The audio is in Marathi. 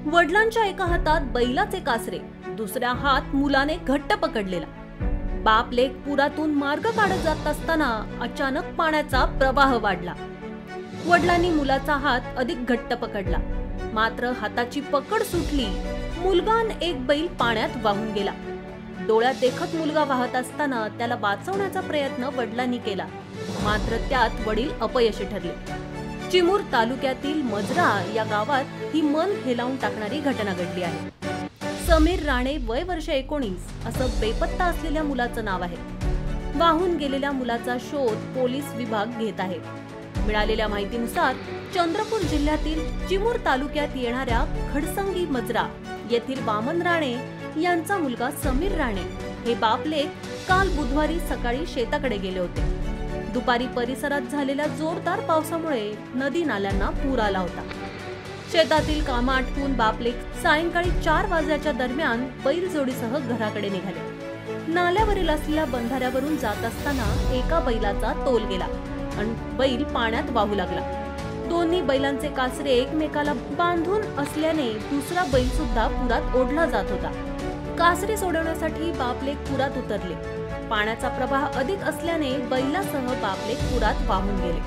वडिलांच्या एका हातात बैलाचे कासरे, दुसऱ्या हात मुलाने घट्ट पकडलेला। बाप लेक पुरातून मार्ग काढत जात असताना अचानक पाण्याचा प्रवाह वाढला। वडिलांनी मुलाचा हात अधिक घट्ट पकडला, मात्र हाताची पकड सुटली। मुलगा आणि एक बैल पाण्यात वाहून गेला। डोळ्यात देखत मुलगा वाहत असताना त्याला वाचवण्याचा प्रयत्न वडिलांनी केला, मात्र त्यात वडील अपयशी ठरले। चिमूर तालुक्यातील मजरा या गावात ही मन हेलावून टाकणारी घटना घडली आहे। समीर राणे, वय वर्ष 19 असं बेपत्ता असलेल्या मुलाचं नाव आहे। वाहून गेलेल्या मुलाचा शोध पोलीस विभाग घेत आहे। मिळालेल्या माहितीनुसार चंद्रपूर जिल्ह्यातील चिमूर तालुक्यात येणाऱ्या खडसंगी मजरा येथील वामन राणे यांचा मुलगा समीर राणे हे बापलेक काल बुधवारी सकाळी शेताकडे गेले होते। दुपारी परिसरात झालेल्या जोरदार पावसामुळे नदी नाल्यांना पूर आला होता। शेतातील कामं आटपून बापलेक सायंकाळी 4 वाजल्याच्या दरम्यान बैलजोडीसह घराकडे निघाले। नाल्यावरील असलेल्या बंधाऱ्यावरून जात असताना एका बैलाचा तोल गेला आणि बैल पाण्यात वाहू लागला। दोन्ही बैलांचे कासरे एकमेकाला बांधून असल्याने दुसरा बैल सुद्धा पुरात ओढला जात होता। कासरे सोडवण्यासाठी बापलेक पुरात उतरले। पाण्याचा प्रवाह अधिक असल्याने बैलासह बापलेक पुरात वाहून गेले।